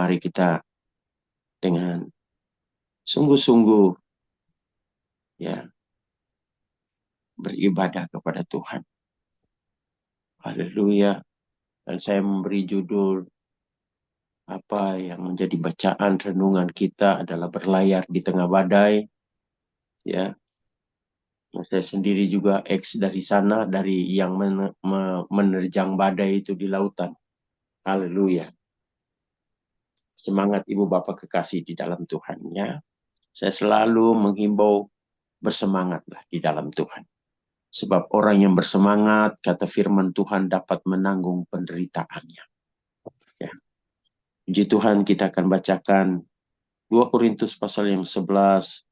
mari kita dengan sungguh-sungguh ya beribadah kepada Tuhan. Haleluya. Dan saya memberi judul apa yang menjadi bacaan renungan kita adalah berlayar di tengah badai. Ya, saya sendiri juga dari sana, dari yang menerjang badai itu di lautan. Haleluya. Semangat Ibu Bapak kekasih di dalam Tuhan ya. Saya selalu menghimbau bersemangatlah di dalam Tuhan. Sebab orang yang bersemangat, kata firman Tuhan, dapat menanggung penderitaannya. Ya. Puji Tuhan, kita akan bacakan 2 Korintus pasal yang 11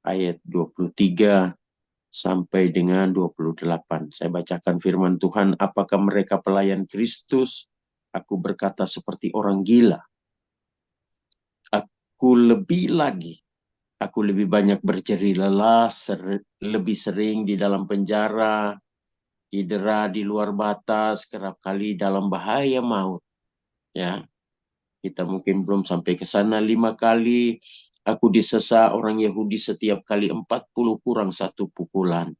ayat 23 sampai dengan 28. Saya bacakan firman Tuhan, apakah mereka pelayan Kristus? Aku berkata seperti orang gila. Aku lebih lagi, aku lebih banyak berjeri lelah, lebih sering di dalam penjara, didera di luar batas, kerap kali dalam bahaya maut. Ya, kita mungkin belum sampai ke sana. 5 kali aku disesa orang Yahudi, setiap kali 40 kurang 1 pukulan.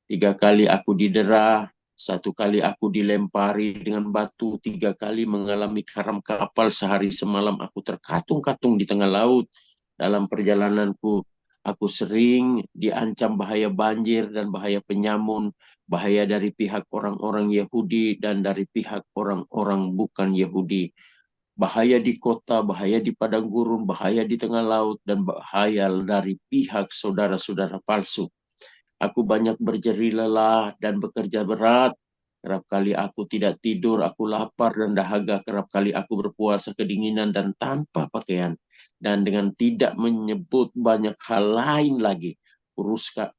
3 kali aku didera, 1 kali aku dilempari dengan batu, 3 kali mengalami karam kapal, sehari semalam aku terkatung-katung di tengah laut. Dalam perjalananku, aku sering diancam bahaya banjir dan bahaya penyamun, bahaya dari pihak orang-orang Yahudi dan dari pihak orang-orang bukan Yahudi. Bahaya di kota, bahaya di padang gurun, bahaya di tengah laut, dan bahaya dari pihak saudara-saudara palsu. Aku banyak berjeri lelah dan bekerja berat. Kerap kali aku tidak tidur, aku lapar dan dahaga. Kerap kali aku berpuasa kedinginan dan tanpa pakaian. Dan dengan tidak menyebut banyak hal lain lagi,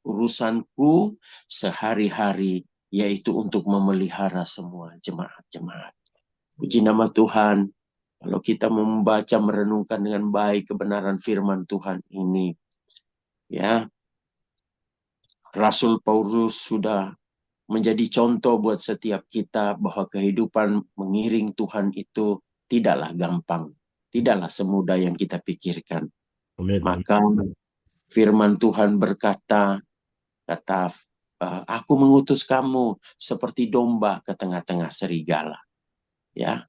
urusanku sehari-hari yaitu untuk memelihara semua jemaat-jemaat. Puji nama Tuhan. Kalau kita membaca, merenungkan dengan baik kebenaran firman Tuhan ini, ya, Rasul Paulus sudah menjadi contoh buat setiap kita bahwa kehidupan mengiring Tuhan itu tidaklah gampang, tidaklah semudah yang kita pikirkan. Amin. Maka firman Tuhan berkata, aku mengutus kamu seperti domba ke tengah-tengah serigala. Ya,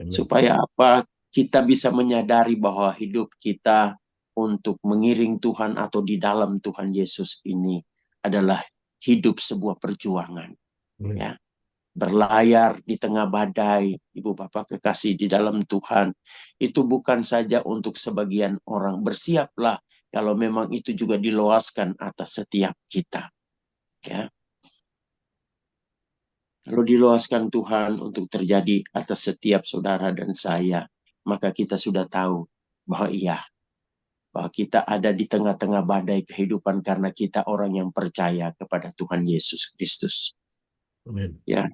Amin. supaya apa? Kita bisa menyadari bahwa hidup kita untuk mengiring Tuhan atau di dalam Tuhan Yesus ini adalah hidup sebuah perjuangan. Amin. Ya, berlayar di tengah badai, Ibu Bapak kekasih di dalam Tuhan, itu bukan saja untuk sebagian orang. Bersiaplah kalau memang itu juga diluaskan atas setiap kita. Ya, kalau diluaskan Tuhan untuk terjadi atas setiap saudara dan saya, maka kita sudah tahu bahwa bahwa kita ada di tengah-tengah badai kehidupan karena kita orang yang percaya kepada Tuhan Yesus Kristus. Amin. Ya,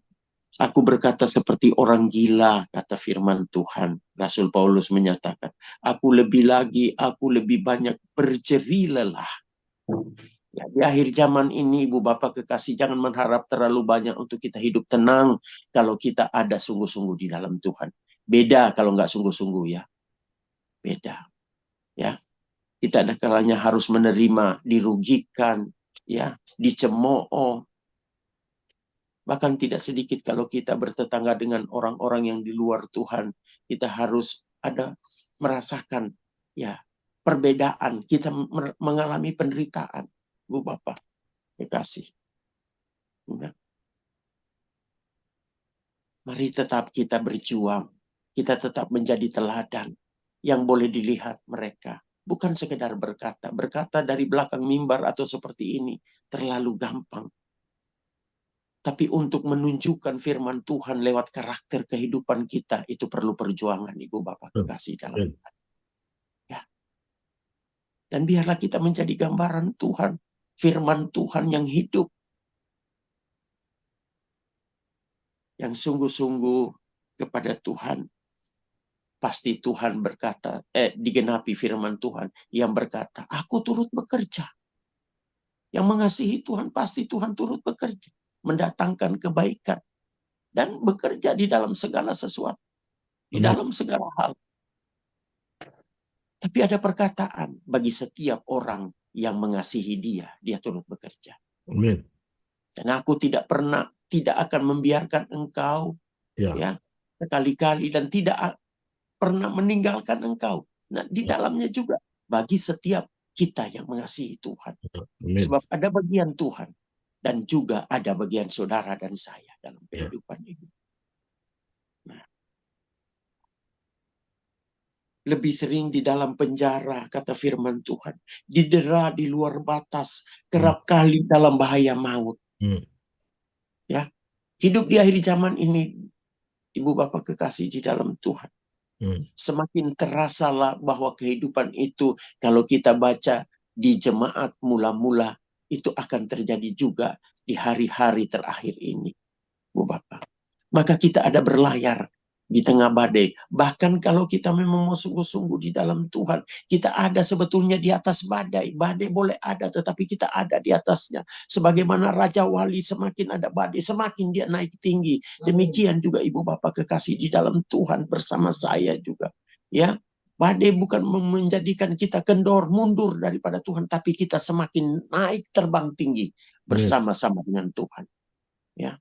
aku berkata seperti orang gila, kata firman Tuhan. Rasul Paulus menyatakan, aku lebih banyak berjeri lelah. Ya, di akhir zaman ini, Ibu Bapak kekasih, jangan mengharap terlalu banyak untuk kita hidup tenang kalau kita ada sungguh-sungguh di dalam Tuhan. Beda kalau nggak sungguh-sungguh ya. Beda. Ya, kita ada kalanya harus menerima, dirugikan, ya, dicemooh. Bahkan tidak sedikit kalau kita bertetangga dengan orang-orang yang di luar Tuhan, kita harus ada merasakan ya perbedaan. Kita mengalami penderitaan, Bu Bapak, kekasih. Ya. Mari tetap kita berjuang. Kita tetap menjadi teladan yang boleh dilihat mereka. Bukan sekedar berkata. Berkata dari belakang mimbar atau seperti ini terlalu gampang. Tapi untuk menunjukkan firman Tuhan lewat karakter kehidupan kita, itu perlu perjuangan, Ibu Bapak kekasih dalam Tuhan. Ya. Dan biarlah kita menjadi gambaran Tuhan, firman Tuhan yang hidup, yang sungguh-sungguh kepada Tuhan. Pasti Tuhan berkata, digenapi firman Tuhan yang berkata, aku turut bekerja. Yang mengasihi Tuhan, pasti Tuhan turut bekerja. Mendatangkan kebaikan. Dan bekerja di dalam segala sesuatu. Di dalam segala hal. Tapi ada perkataan, bagi setiap orang yang mengasihi dia, dia turut bekerja. Amin. Dan aku tidak akan membiarkan engkau ya sekali-kali, dan tidak pernah meninggalkan engkau. Nah, di dalamnya juga bagi setiap kita yang mengasihi Tuhan. Amin. Sebab ada bagian Tuhan dan juga ada bagian saudara dan saya dalam kehidupan ini. Nah, lebih sering di dalam penjara, kata firman Tuhan. Didera di luar batas, kerap kali dalam bahaya maut. Ya, hidup di akhir zaman ini, Ibu Bapak kekasih di dalam Tuhan. Semakin terasalah bahwa kehidupan itu, kalau kita baca di jemaat mula-mula, itu akan terjadi juga di hari-hari terakhir ini, Bu Bapak. Maka kita ada berlayar di tengah badai. Bahkan kalau kita memang mau sungguh-sungguh di dalam Tuhan, kita ada sebetulnya di atas badai. Badai boleh ada, tetapi kita ada di atasnya. Sebagaimana Raja Wali, semakin ada badai, semakin dia naik tinggi. Demikian juga Ibu Bapak kekasih di dalam Tuhan bersama saya juga. Ya, badai bukan menjadikan kita kendor, mundur daripada Tuhan, tapi kita semakin naik terbang tinggi bersama-sama dengan Tuhan. Ya.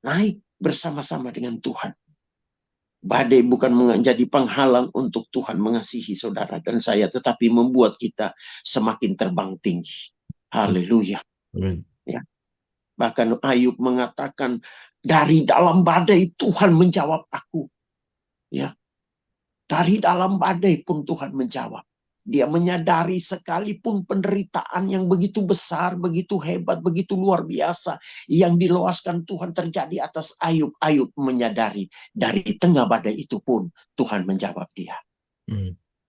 Naik bersama-sama dengan Tuhan. Badai bukan menjadi penghalang untuk Tuhan mengasihi saudara dan saya, tetapi membuat kita semakin terbang tinggi. Haleluya. Ya. Bahkan Ayub mengatakan, dari dalam badai Tuhan menjawab aku. Ya. Dari dalam badai pun Tuhan menjawab. Dia menyadari sekalipun penderitaan yang begitu besar, begitu hebat, begitu luar biasa yang diluaskan Tuhan terjadi atas Ayub. Ayub menyadari dari tengah badai itu pun Tuhan menjawab dia.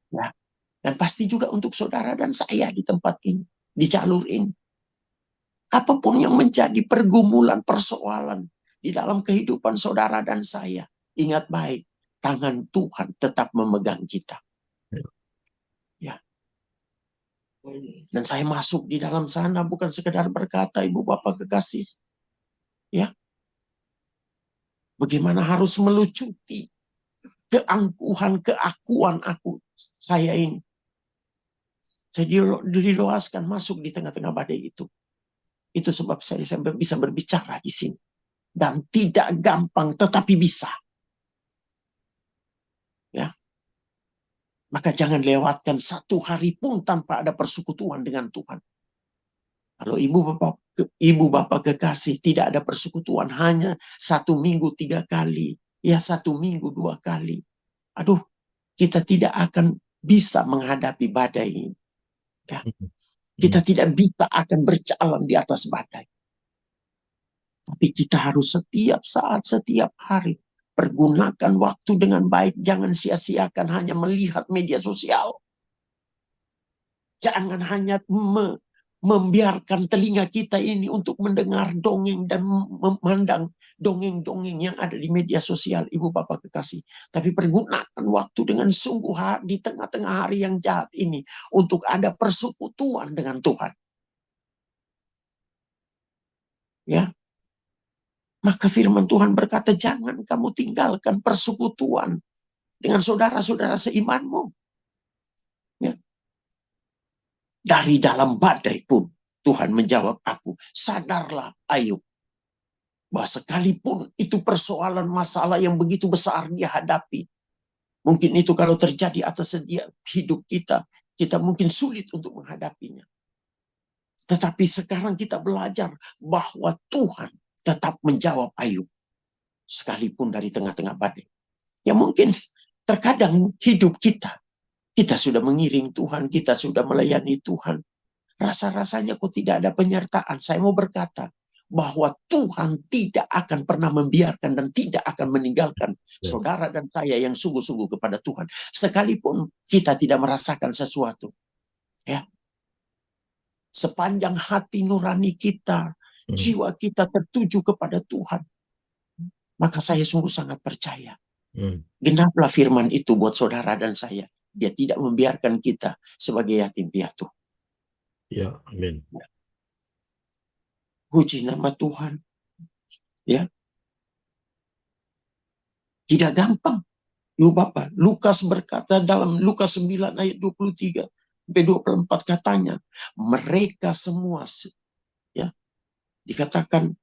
Ya. Dan pasti juga untuk saudara dan saya di tempat ini, di jalur ini. Apapun yang menjadi pergumulan, persoalan di dalam kehidupan saudara dan saya, ingat baik, tangan Tuhan tetap memegang kita. Ya. Dan saya masuk di dalam sana bukan sekedar berkata, Ibu Bapak kekasih. Ya. Bagaimana harus melucuti keangkuhan, keakuan aku, saya ini. Saya diluaskan masuk di tengah-tengah badai itu. Itu sebab saya bisa berbicara di sini. Dan tidak gampang, tetapi bisa. Ya. Maka jangan lewatkan satu hari pun tanpa ada persekutuan dengan Tuhan. Kalau ibu bapak kekasih tidak ada persekutuan, hanya 1 minggu 3 kali, ya 1 minggu 2 kali. Aduh, kita tidak akan bisa menghadapi badai ini. Ya. Kita tidak bisa akan berjalan di atas badai. Tapi kita harus setiap saat, setiap hari pergunakan waktu dengan baik. Jangan sia-siakan hanya melihat media sosial. Jangan hanya membiarkan telinga kita ini untuk mendengar dongeng dan memandang dongeng-dongeng yang ada di media sosial, Ibu Bapak kekasih. Tapi pergunakan waktu dengan sungguh di tengah-tengah hari yang jahat ini untuk ada persekutuan dengan Tuhan. Ya. Maka firman Tuhan berkata, jangan kamu tinggalkan persekutuan dengan saudara-saudara seimanmu. Ya. Dari dalam badai pun Tuhan menjawab aku. Sadarlah Ayub, bahwa sekalipun itu persoalan masalah yang begitu besar dia hadapi. Mungkin itu kalau terjadi atas hidup kita, kita mungkin sulit untuk menghadapinya. Tetapi sekarang kita belajar bahwa Tuhan tetap menjawab Ayub. Sekalipun dari tengah-tengah badai. Ya mungkin terkadang hidup kita sudah mengiring Tuhan, kita sudah melayani Tuhan. Rasa-rasanya kok tidak ada penyertaan. Saya mau berkata bahwa Tuhan tidak akan pernah membiarkan dan tidak akan meninggalkan saudara dan saya yang sungguh-sungguh kepada Tuhan. Sekalipun kita tidak merasakan sesuatu. Ya. Sepanjang hati nurani kita, jiwa kita tertuju kepada Tuhan. Maka saya sungguh sangat percaya. Genaplah firman itu buat saudara dan saya. Dia tidak membiarkan kita sebagai yatim piatu. Ya, amin. Puji nama Tuhan. Ya. Tidak gampang. Yo Bapak, Lukas berkata dalam Lukas 9 ayat 23 sampai 24 katanya, mereka semua ya dikatakan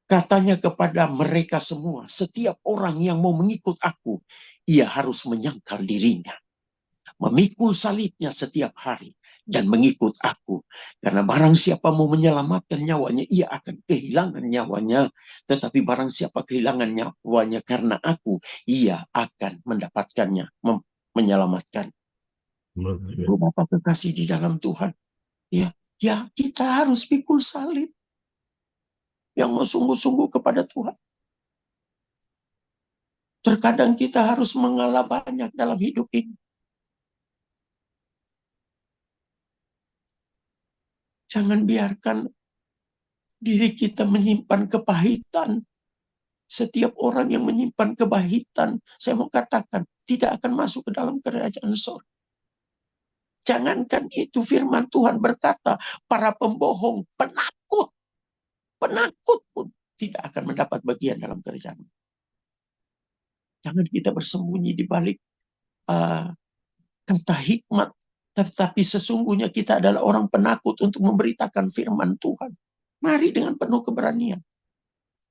katanya kepada mereka semua, setiap orang yang mau mengikut aku, ia harus menyangkal dirinya, memikul salibnya setiap hari, dan mengikut aku. Karena barang siapa mau menyelamatkan nyawanya, ia akan kehilangan nyawanya. Tetapi barang siapa kehilangan nyawanya karena aku, ia akan mendapatkannya, menyelamatkan. Amen. Bapak kekasih di dalam Tuhan, ya, ya kita harus pikul salib yang sungguh-sungguh kepada Tuhan. Terkadang kita harus mengalah banyak dalam hidup ini. Jangan biarkan diri kita menyimpan kepahitan. Setiap orang yang menyimpan kepahitan, saya mau katakan, tidak akan masuk ke dalam kerajaan surga. Jangankan itu, firman Tuhan berkata, para pembohong, penakut pun tidak akan mendapat bagian dalam kerajaan. Jangan kita bersembunyi di balik kata hikmat, tetapi sesungguhnya kita adalah orang penakut untuk memberitakan firman Tuhan. Mari dengan penuh keberanian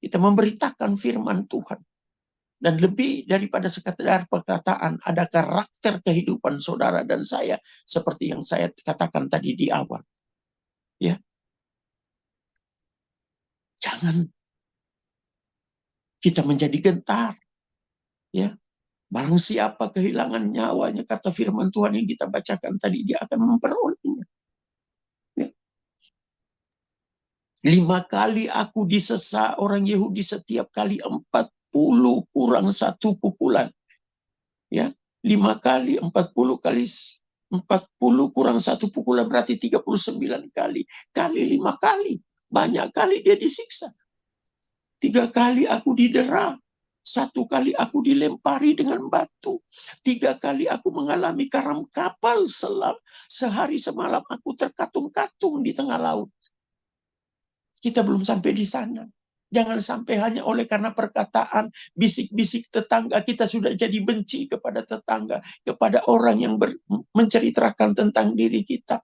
kita memberitakan firman Tuhan. Dan lebih daripada sekadar perkataan, ada karakter kehidupan saudara dan saya seperti yang saya katakan tadi di awal. Ya. Jangan kita menjadi gentar. Ya. Barang siapa kehilangan nyawanya, kata firman Tuhan yang kita bacakan tadi, dia akan memperolehnya. Ya. 5 kali aku disesa orang Yahudi, setiap kali 40 kurang 1 pukulan. Ya, 5 kali 40 kali 40 kurang 1 pukulan berarti 39 kali. Kali 5 kali. Banyak kali dia disiksa. 3 kali aku didera. 1 kali aku dilempari dengan batu. 3 kali aku mengalami karam kapal. Sehari semalam aku terkatung-katung di tengah laut. Kita belum sampai di sana. Jangan sampai hanya oleh karena perkataan, bisik-bisik tetangga, kita sudah jadi benci kepada tetangga, kepada orang yang menceritakan tentang diri kita.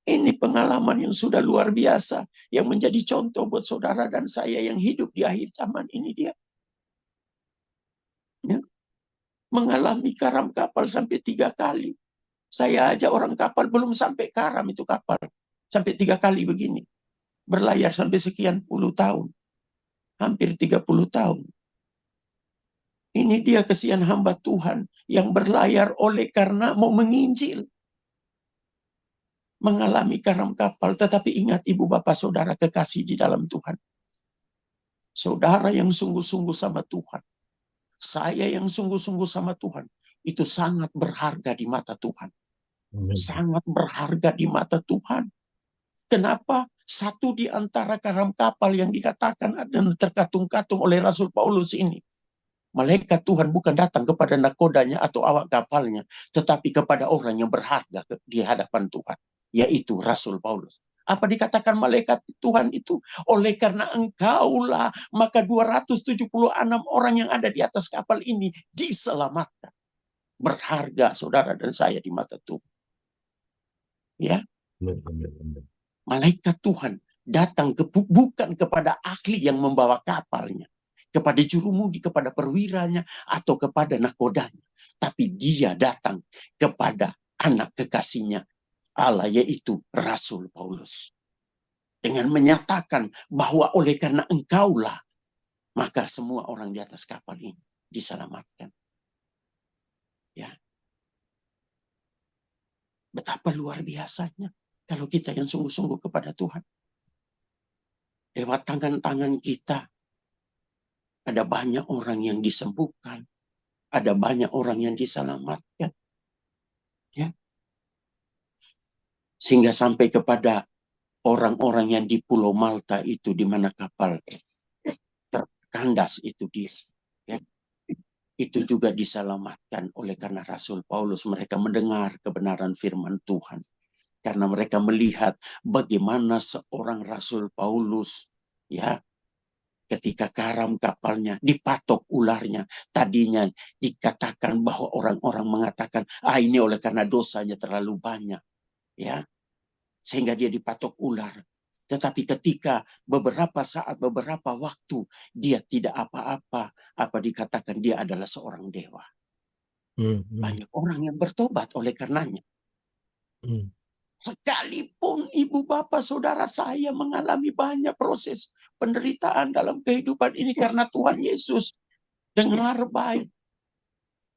Ini pengalaman yang sudah luar biasa, yang menjadi contoh buat saudara dan saya yang hidup di akhir zaman ini dia. Ya. Mengalami karam kapal sampai 3 kali. Saya aja orang kapal belum sampai karam itu kapal. Sampai 3 kali begini. Berlayar sampai sekian puluh tahun. Hampir 30 tahun. Ini dia kesian hamba Tuhan yang berlayar oleh karena mau menginjil. Mengalami karam kapal. Tetapi ingat ibu bapak saudara kekasih di dalam Tuhan. Saudara yang sungguh-sungguh sama Tuhan. Saya yang sungguh-sungguh sama Tuhan. Itu sangat berharga di mata Tuhan. Amen. Sangat berharga di mata Tuhan. Kenapa? Satu di antara karam kapal yang dikatakan dan terkatung-katung oleh Rasul Paulus ini. Malaikat Tuhan bukan datang kepada nakodanya atau awak kapalnya, tetapi kepada orang yang berharga di hadapan Tuhan, yaitu Rasul Paulus. Apa dikatakan malaikat Tuhan itu? Oleh karena engkaulah, maka 276 orang yang ada di atas kapal ini diselamatkan. Berharga saudara dan saya di mata Tuhan. Ya. Amen. Malaikat Tuhan datang bukan kepada ahli yang membawa kapalnya, kepada jurumudi, kepada perwiranya, atau kepada nakodanya. Tapi dia datang kepada anak kekasihnya Allah, yaitu Rasul Paulus. Dengan menyatakan bahwa oleh karena engkaulah, maka semua orang di atas kapal ini diselamatkan. Ya. Betapa luar biasanya kalau kita yang sungguh-sungguh kepada Tuhan. Lewat tangan-tangan kita, ada banyak orang yang disembuhkan. Ada banyak orang yang diselamatkan. Ya. Sehingga sampai kepada orang-orang yang di Pulau Malta itu, di mana kapal terkandas itu dia. Ya. Itu juga diselamatkan oleh karena Rasul Paulus. Mereka mendengar kebenaran firman Tuhan. Karena mereka melihat bagaimana seorang Rasul Paulus, ya, Ketika karam kapalnya dipatok ularnya, tadinya dikatakan bahwa orang-orang mengatakan, ini oleh karena dosanya terlalu banyak, ya, sehingga dia dipatok ular. Tetapi ketika beberapa saat, beberapa waktu, dia tidak apa-apa, apa dikatakan dia adalah seorang dewa. Banyak orang yang bertobat oleh karenanya. Sekalipun ibu bapak saudara saya mengalami banyak proses penderitaan dalam kehidupan ini karena Tuhan Yesus, dengar baik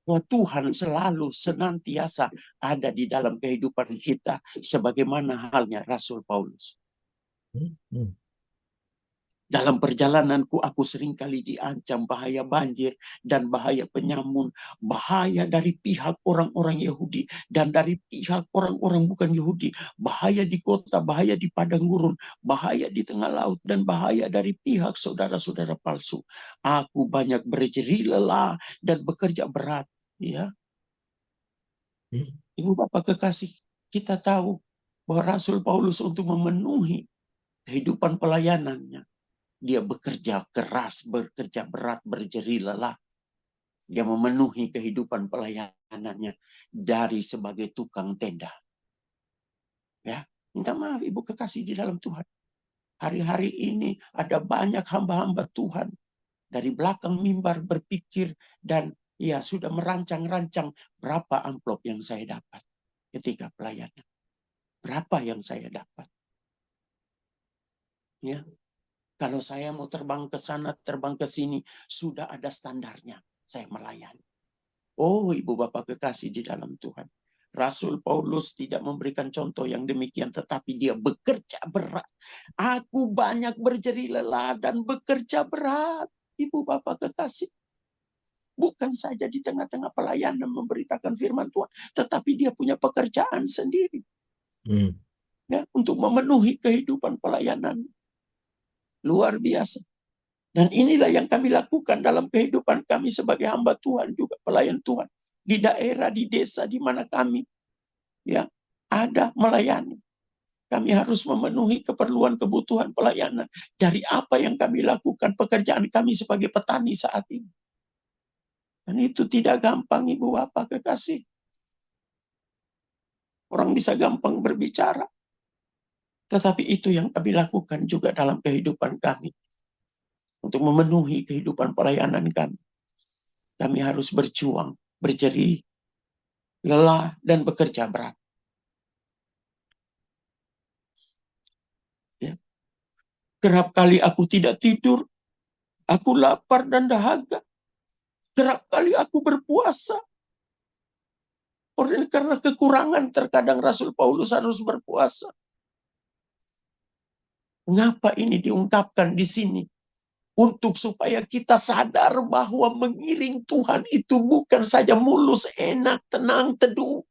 bahwa Tuhan selalu senantiasa ada di dalam kehidupan kita sebagaimana halnya Rasul Paulus. Dalam perjalananku aku seringkali diancam bahaya banjir dan bahaya penyamun, bahaya dari pihak orang-orang Yahudi dan dari pihak orang-orang bukan Yahudi, bahaya di kota, bahaya di padang gurun, bahaya di tengah laut, dan bahaya dari pihak saudara-saudara palsu. Aku banyak berjeri lelah dan bekerja berat. Ya, Ibu Bapak kekasih, kita tahu bahwa Rasul Paulus untuk memenuhi kehidupan pelayanannya, dia bekerja keras, bekerja berat, berjeri lelah. Dia memenuhi kehidupan pelayanannya dari sebagai tukang tenda. Ya, minta maaf Ibu kekasih di dalam Tuhan. Hari-hari ini ada banyak hamba-hamba Tuhan dari belakang mimbar berpikir dan ya sudah merancang-rancang berapa amplop yang saya dapat ketika pelayanan. Berapa yang saya dapat. Ya. Kalau saya mau terbang ke sana, terbang ke sini, sudah ada standarnya. Saya melayani. Oh, Ibu Bapak kekasih di dalam Tuhan. Rasul Paulus tidak memberikan contoh yang demikian, tetapi dia bekerja berat. Aku banyak berjeri lelah dan bekerja berat. Ibu Bapak kekasih. Bukan saja di tengah-tengah pelayanan memberitakan firman Tuhan, tetapi dia punya pekerjaan sendiri. Ya, untuk memenuhi kehidupan pelayanan. Luar biasa. Dan inilah yang kami lakukan dalam kehidupan kami sebagai hamba Tuhan, juga pelayan Tuhan. Di daerah, di desa, di mana kami ya ada melayani. Kami harus memenuhi keperluan kebutuhan pelayanan. Dari apa yang kami lakukan, pekerjaan kami sebagai petani saat ini. Dan itu tidak gampang, Ibu Bapak kekasih. Orang bisa gampang berbicara. Tetapi itu yang kami lakukan juga dalam kehidupan kami. Untuk memenuhi kehidupan pelayanan kami. Kami harus berjuang, berjeri, lelah, dan bekerja berat. Ya. Kerap kali aku tidak tidur, aku lapar dan dahaga. Kerap kali aku berpuasa. Karena kekurangan terkadang Rasul Paulus harus berpuasa. Mengapa ini diungkapkan di sini? Untuk supaya kita sadar bahwa mengiring Tuhan itu bukan saja mulus, enak, tenang, teduh.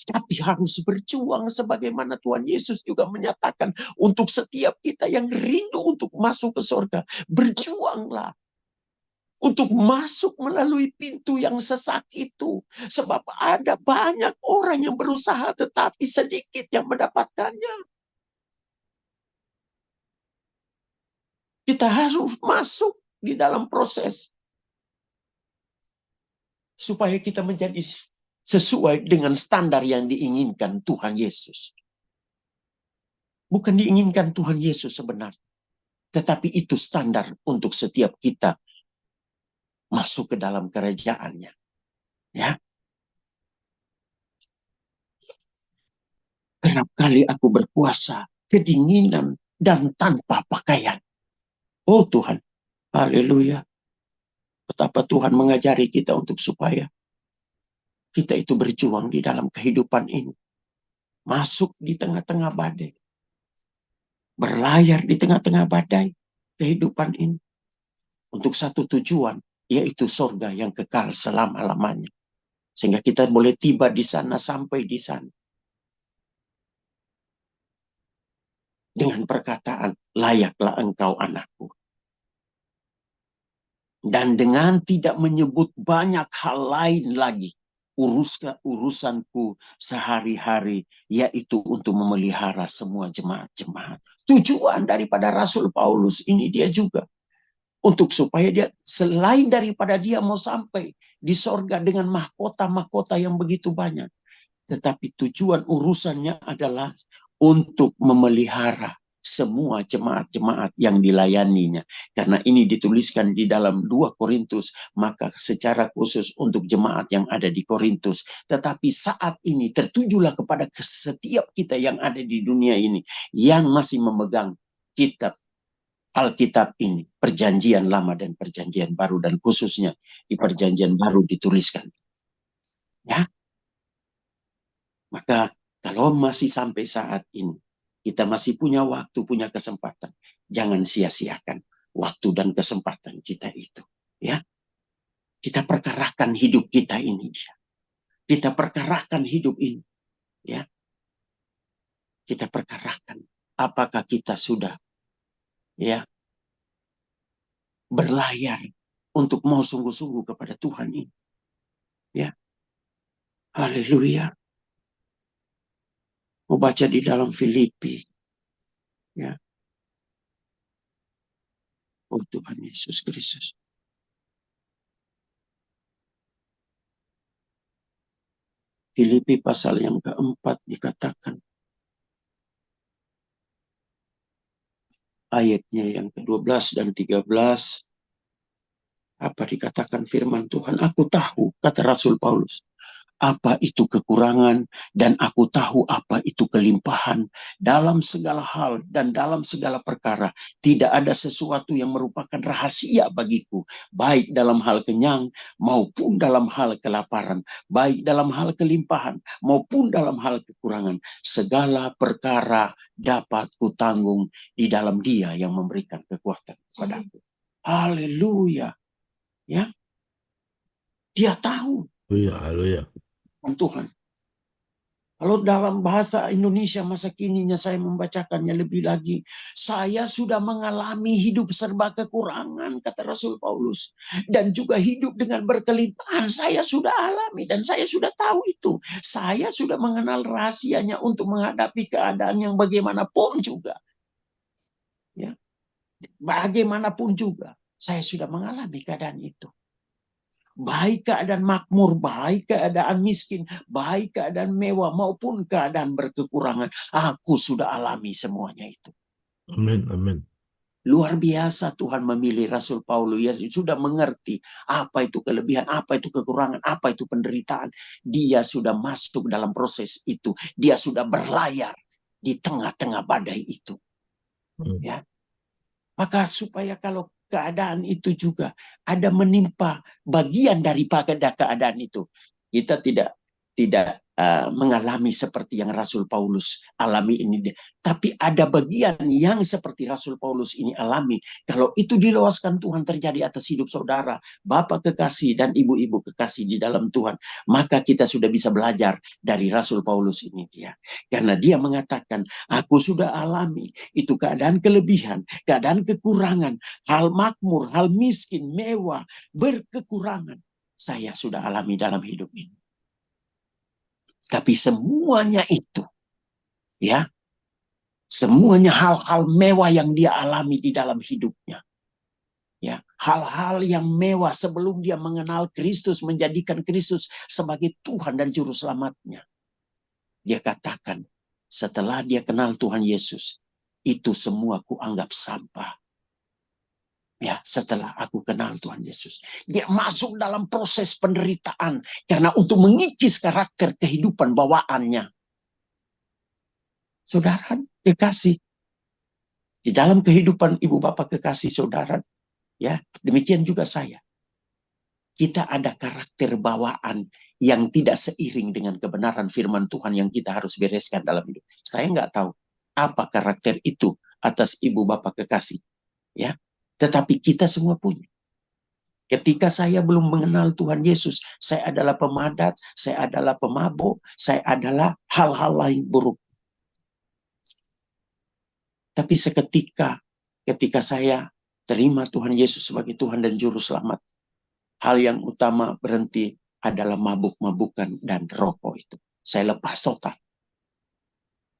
Tapi harus berjuang sebagaimana Tuhan Yesus juga menyatakan untuk setiap kita yang rindu untuk masuk ke surga. Berjuanglah untuk masuk melalui pintu yang sesak itu. Sebab ada banyak orang yang berusaha tetapi sedikit yang mendapatkannya. Kita harus masuk di dalam proses. Supaya kita menjadi sesuai dengan standar yang diinginkan Tuhan Yesus. Bukan diinginkan Tuhan Yesus sebenarnya. Tetapi itu standar untuk setiap kita masuk ke dalam kerajaannya. Ya. Kerap kali aku berpuasa, kedinginan, dan tanpa pakaian. Oh Tuhan, haleluya. Betapa Tuhan mengajari kita untuk supaya kita itu berjuang di dalam kehidupan ini. Masuk di tengah-tengah badai. Berlayar di tengah-tengah badai kehidupan ini. Untuk satu tujuan, yaitu surga yang kekal selama-lamanya. Sehingga kita boleh tiba di sana, sampai di sana. Dengan perkataan, layaklah engkau anakku. Dan dengan tidak menyebut banyak hal lain lagi urusanku sehari-hari, yaitu untuk memelihara semua jemaat-jemaat. Tujuan daripada Rasul Paulus ini dia juga untuk supaya dia, selain daripada dia mau sampai di sorga dengan mahkota-mahkota yang begitu banyak, tetapi tujuan urusannya adalah untuk memelihara semua jemaat-jemaat yang dilayaninya. Karena ini dituliskan di dalam 2 Korintus, maka secara khusus untuk jemaat yang ada di Korintus. Tetapi saat ini tertujulah kepada setiap kita yang ada di dunia ini, yang masih memegang kitab Alkitab ini, perjanjian lama dan perjanjian baru, dan khususnya di perjanjian baru dituliskan. Ya, maka kalau masih sampai saat ini, kita masih punya waktu, punya kesempatan, jangan sia-siakan waktu dan kesempatan kita itu. Ya, kita perkarakan hidup kita ini. Kita perkarakan hidup ini. Ya, kita perkarakan. Apakah kita sudah berlayar untuk mau sungguh-sungguh kepada Tuhan ini? Ya, haleluya. Mau baca di dalam Filipi. Ya, oh Tuhan Yesus Kristus. Filipi pasal yang keempat dikatakan, ayatnya yang ke-12 dan 13, apa dikatakan firman Tuhan? Aku tahu, kata Rasul Paulus, apa itu kekurangan, dan aku tahu apa itu kelimpahan. Dalam segala hal dan dalam segala perkara, tidak ada sesuatu yang merupakan rahasia bagiku, baik dalam hal kenyang maupun dalam hal kelaparan, baik dalam hal kelimpahan maupun dalam hal kekurangan. Segala perkara dapat kutanggung di dalam Dia yang memberikan kekuatan kepadaku. Haleluya. Ya, dia tahu. Haleluya. Tuhan. Kalau dalam bahasa Indonesia masa kininya saya membacakannya lebih lagi. Saya sudah mengalami hidup serba kekurangan, kata Rasul Paulus. Dan juga hidup dengan berkelimpahan. Saya sudah alami dan saya sudah tahu itu. Saya sudah mengenal rahasianya untuk menghadapi keadaan yang bagaimanapun juga. Ya, bagaimanapun juga. Saya sudah mengalami keadaan itu. Baik keadaan makmur, baik keadaan miskin, baik keadaan mewah maupun keadaan berkekurangan. Aku sudah alami semuanya itu. Amin, amin. Luar biasa Tuhan memilih Rasul Paulus. Ya, sudah mengerti apa itu kelebihan, apa itu kekurangan, apa itu penderitaan. Dia sudah masuk dalam proses itu. Dia sudah berlayar di tengah-tengah badai itu. Ya. Maka supaya kalau keadaan itu juga ada menimpa bagian daripada keadaan itu, kita tidak mengalami seperti yang Rasul Paulus alami ini. Tapi ada bagian yang seperti Rasul Paulus ini alami. Kalau itu diluaskan Tuhan terjadi atas hidup saudara, Bapak kekasih dan ibu-ibu kekasih di dalam Tuhan, maka kita sudah bisa belajar dari Rasul Paulus ini dia. Karena dia mengatakan, aku sudah alami itu keadaan kelebihan, keadaan kekurangan, hal makmur, hal miskin, mewah, berkekurangan. Saya sudah alami dalam hidup ini. Tapi semuanya itu, ya, semuanya hal-hal mewah yang dia alami di dalam hidupnya. Ya, hal-hal yang mewah sebelum dia mengenal Kristus, menjadikan Kristus sebagai Tuhan dan Juru Selamatnya. Dia katakan, setelah dia kenal Tuhan Yesus, itu semua kuanggap sampah. Ya, setelah aku kenal Tuhan Yesus. Dia masuk dalam proses penderitaan. Karena untuk mengikis karakter kehidupan bawaannya. Saudara kekasih. Di dalam kehidupan ibu bapak kekasih saudara. Ya, demikian juga saya. Kita ada karakter bawaan yang tidak seiring dengan kebenaran firman Tuhan yang kita harus bereskan dalam hidup. Saya nggak tahu apa karakter itu atas ibu bapak kekasih. Ya, tetapi kita semua punya. Ketika saya belum mengenal Tuhan Yesus, saya adalah pemadat, saya adalah pemabuk, saya adalah hal-hal lain buruk. Tapi ketika saya terima Tuhan Yesus sebagai Tuhan dan Juru Selamat, hal yang utama berhenti adalah mabuk-mabukan dan rokok itu. Saya lepas total.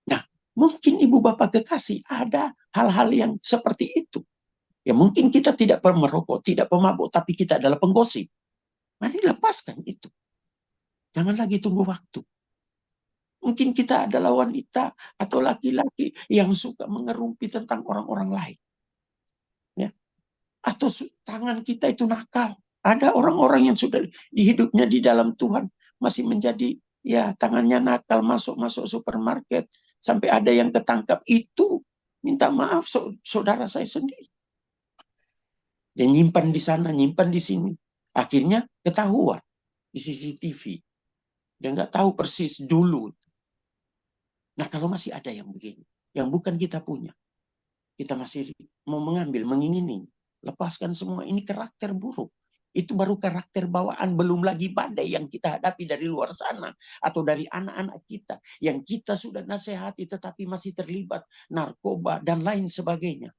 Nah, mungkin ibu bapak kekasih ada hal-hal yang seperti itu. Ya mungkin kita tidak merokok, tidak pemabuk, tapi kita adalah penggosip. Mari lepaskan itu. Jangan lagi tunggu waktu. Mungkin kita adalah wanita atau laki-laki yang suka mengerumpi tentang orang-orang lain. Ya. Atau tangan kita itu nakal. Ada orang-orang yang sudah di hidupnya di dalam Tuhan masih menjadi ya tangannya nakal, masuk supermarket sampai ada yang ketangkap. Itu minta maaf saudara saya sendiri. Dia nyimpan di sana, nyimpan di sini. Akhirnya ketahuan di CCTV. Dia nggak tahu persis dulu. Nah kalau masih ada yang begini, yang bukan kita punya, kita masih mau mengambil, mengingini, lepaskan semua. Ini karakter buruk. Itu baru karakter bawaan, belum lagi badai yang kita hadapi dari luar sana atau dari anak-anak kita yang kita sudah nasihati tetapi masih terlibat narkoba dan lain sebagainya.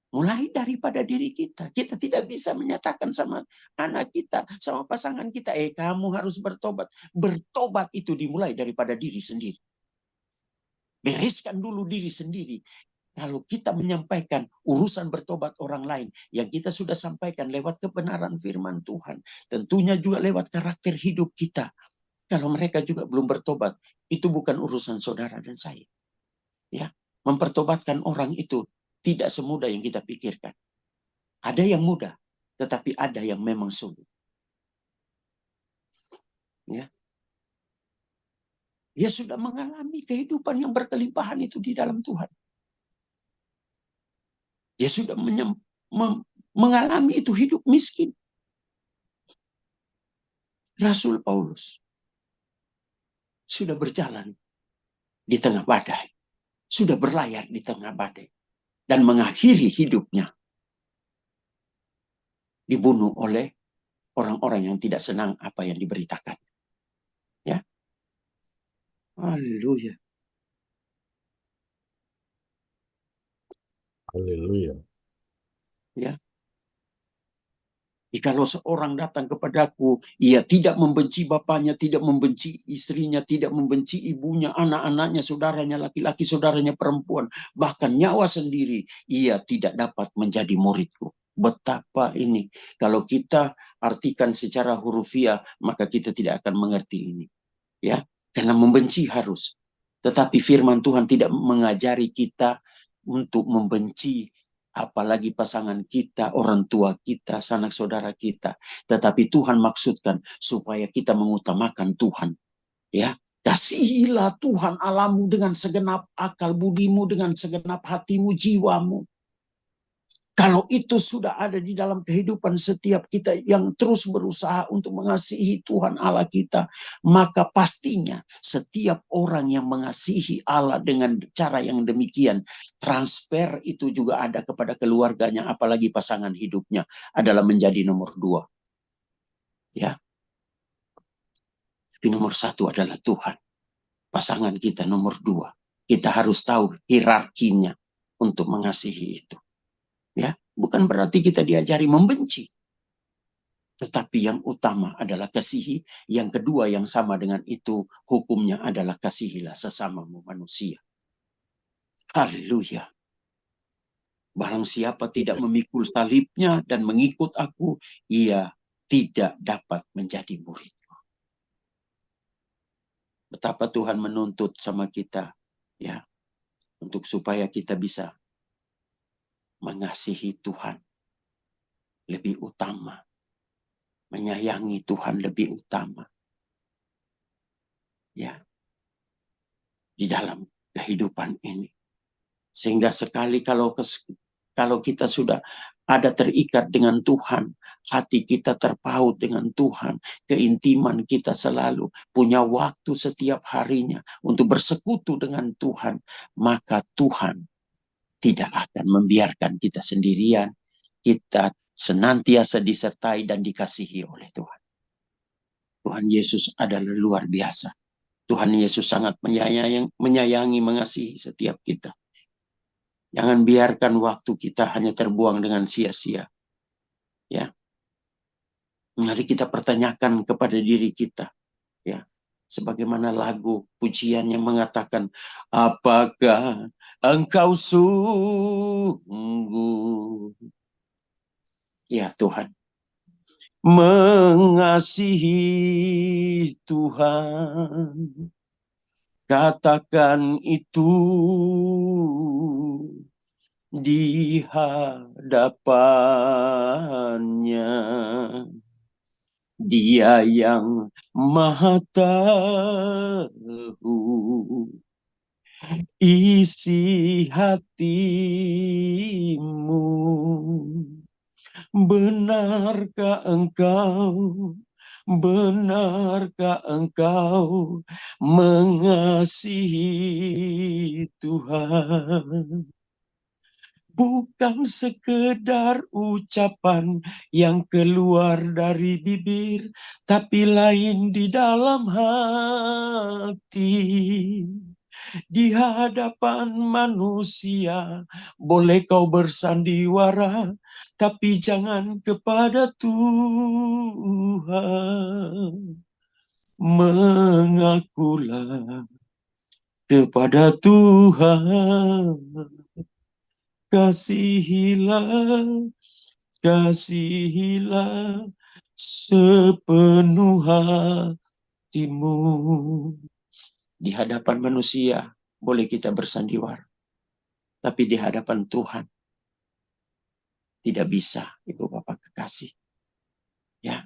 Mulai daripada diri kita. Kita tidak bisa menyatakan sama anak kita, sama pasangan kita, kamu harus bertobat. Bertobat itu dimulai daripada diri sendiri. Bereskan dulu diri sendiri. Kalau kita menyampaikan urusan bertobat orang lain, yang kita sudah sampaikan lewat kebenaran firman Tuhan, tentunya juga lewat karakter hidup kita. Kalau mereka juga belum bertobat, itu bukan urusan saudara dan saya. Ya, mempertobatkan orang itu tidak semudah yang kita pikirkan. Ada yang mudah, tetapi ada yang memang sulit. Ya. Dia sudah mengalami kehidupan yang berkelimpahan itu di dalam Tuhan. Dia sudah mengalami itu hidup miskin. Rasul Paulus sudah berjalan di tengah badai. Sudah berlayar di tengah badai. Dan mengakhiri hidupnya. Dibunuh oleh orang-orang yang tidak senang apa yang diberitakan. Ya. Haleluya. Haleluya. Ya. Jikalau seorang datang kepadaku, ia tidak membenci bapaknya, tidak membenci istrinya, tidak membenci ibunya, anak-anaknya, saudaranya laki-laki, saudaranya perempuan, bahkan nyawa sendiri, ia tidak dapat menjadi muridku. Betapa ini. Kalau kita artikan secara hurufiah, maka kita tidak akan mengerti ini. Ya, karena membenci harus. Tetapi firman Tuhan tidak mengajari kita untuk membenci apalagi pasangan kita, orang tua kita, sanak saudara kita. Tetapi Tuhan maksudkan supaya kita mengutamakan Tuhan. Ya, kasihilah Tuhan Allahmu dengan segenap akal budimu, dengan segenap hatimu, jiwamu. Kalau itu sudah ada di dalam kehidupan setiap kita yang terus berusaha untuk mengasihi Tuhan Allah kita, maka pastinya setiap orang yang mengasihi Allah dengan cara yang demikian, transfer itu juga ada kepada keluarganya, apalagi pasangan hidupnya adalah menjadi nomor 2. Ya. Tapi nomor 1 adalah Tuhan. Pasangan kita nomor 2. Kita harus tahu hierarkinya untuk mengasihi itu. Ya, bukan berarti kita diajari membenci. Tetapi yang utama adalah kasihi. Yang kedua yang sama dengan itu hukumnya adalah kasihilah sesamamu manusia. Haleluya. Barang siapa tidak memikul salibnya dan mengikut aku, ia tidak dapat menjadi muridku. Betapa Tuhan menuntut sama kita, ya, untuk supaya kita bisa mengasihi Tuhan lebih utama. Menyayangi Tuhan lebih utama. Ya. Di dalam kehidupan ini. Sehingga sekali kalau kita sudah ada terikat dengan Tuhan, hati kita terpaut dengan Tuhan, keintiman kita selalu punya waktu setiap harinya untuk bersekutu dengan Tuhan, maka Tuhan tidak akan membiarkan kita sendirian. Kita senantiasa disertai dan dikasihi oleh Tuhan. Tuhan Yesus adalah luar biasa. Tuhan Yesus sangat menyayangi, mengasihi setiap kita. Jangan biarkan waktu kita hanya terbuang dengan sia-sia. Ya. Mari kita pertanyakan kepada diri kita, ya. Sebagaimana lagu pujian yang mengatakan, apakah engkau sungguh, ya Tuhan, mengasihi Tuhan. Katakan itu di hadapannya. Dia yang maha tahu isi hatimu. Benarkah engkau mengasihi Tuhan? Bukan sekedar ucapan yang keluar dari bibir, tapi lain di dalam hati. Di hadapan manusia, boleh kau bersandiwara, tapi jangan kepada Tuhan. Mengakulah kepada Tuhan. Kasihilah sepenuh hatimu. Di hadapan manusia boleh kita bersandiwara, tapi di hadapan Tuhan tidak bisa, Ibu Bapak kekasih. Ya,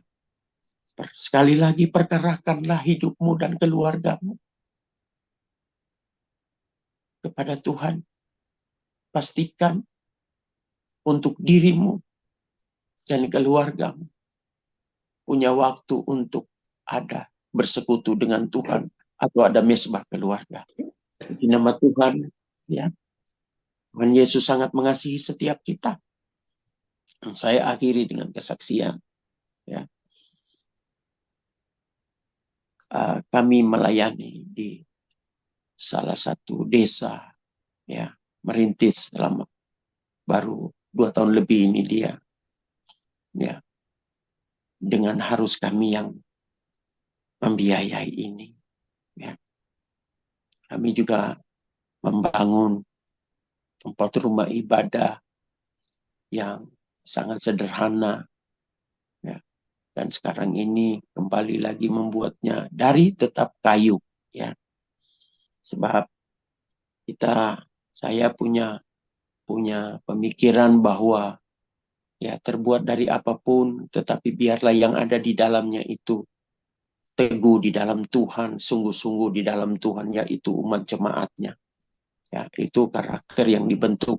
sekali lagi perkarakanlah hidupmu dan keluargamu kepada Tuhan. Pastikan untuk dirimu dan keluargamu punya waktu untuk ada bersekutu dengan Tuhan atau ada mesbah keluarga. Di nama Tuhan, ya, Tuhan Yesus sangat mengasihi setiap kita. Saya akhiri dengan kesaksian. Ya, kami melayani di salah satu desa, ya, merintis selama baru 2 tahun lebih ini dia, ya, dengan harus kami yang membiayai ini, ya. Kami juga membangun tempat rumah ibadah yang sangat sederhana, ya. Dan sekarang ini kembali lagi membuatnya dari tetap kayu, ya. Sebab saya punya pemikiran bahwa, ya, terbuat dari apapun, tetapi biarlah yang ada di dalamnya itu teguh di dalam Tuhan, sungguh-sungguh di dalam Tuhan, yaitu umat jemaatnya. Ya, itu karakter yang dibentuk.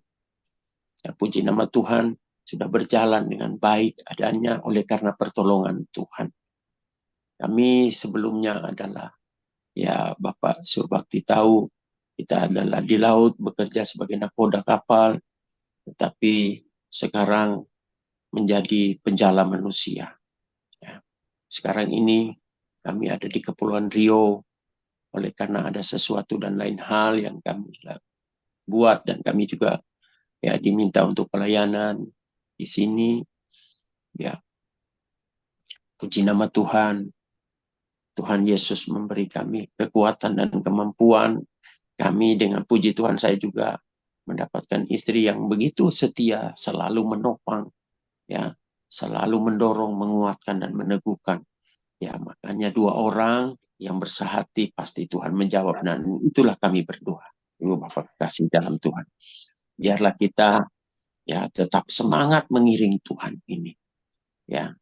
Ya, puji nama Tuhan, sudah berjalan dengan baik adanya oleh karena pertolongan Tuhan. Kami sebelumnya adalah, ya, Bapak Surbakti tahu, kita adalah di laut bekerja sebagai nakoda kapal, tetapi sekarang menjadi penjala manusia. Ya. Sekarang ini kami ada di Kepulauan Riau, oleh karena ada sesuatu dan lain hal yang kami buat, dan kami juga, ya, diminta untuk pelayanan di sini. Ya, puji nama Tuhan. Tuhan Yesus memberi kami kekuatan dan kemampuan. Kami dengan puji Tuhan, saya juga mendapatkan istri yang begitu setia, selalu menopang, ya, selalu mendorong, menguatkan dan meneguhkan. Ya, makanya 2 orang yang bersehati pasti Tuhan menjawab, dan itulah kami berdoa. Ibu Bapak kasih dalam Tuhan. Biarlah kita, ya, tetap semangat mengiring Tuhan ini. Ya,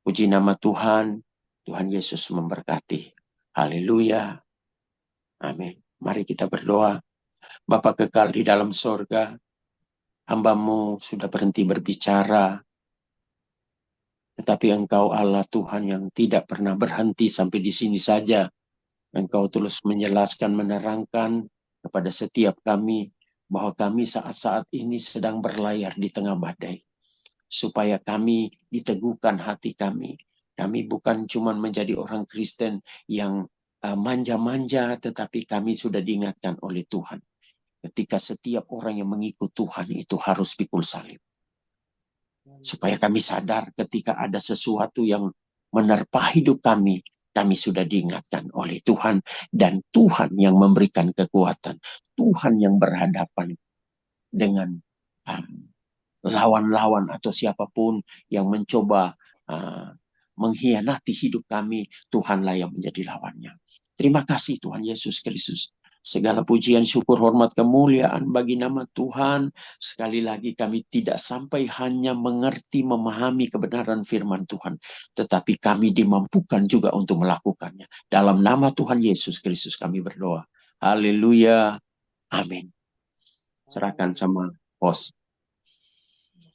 puji nama Tuhan. Tuhan Yesus memberkati. Haleluya. Amin. Mari kita berdoa. Bapa kekal di dalam sorga, hamba-Mu sudah berhenti berbicara, tetapi Engkau Allah Tuhan yang tidak pernah berhenti sampai di sini saja. Engkau terus menjelaskan, menerangkan kepada setiap kami bahwa kami saat-saat ini sedang berlayar di tengah badai. Supaya kami diteguhkan hati kami. Kami bukan cuma menjadi orang Kristen yang manja-manja, tetapi kami sudah diingatkan oleh Tuhan. Ketika setiap orang yang mengikut Tuhan itu harus pikul salib. Supaya kami sadar ketika ada sesuatu yang menerpa hidup kami sudah diingatkan oleh Tuhan, dan Tuhan yang memberikan kekuatan, Tuhan yang berhadapan dengan lawan-lawan atau siapapun yang mencoba mengkhianati hidup kami. Tuhanlah yang menjadi lawannya. Terima kasih Tuhan Yesus Kristus. Segala pujian, syukur, hormat, kemuliaan bagi nama Tuhan. Sekali lagi kami tidak sampai hanya mengerti, memahami kebenaran firman Tuhan, tetapi kami dimampukan juga untuk melakukannya. Dalam nama Tuhan Yesus Kristus kami berdoa. Haleluya. Amin. Serahkan sama host.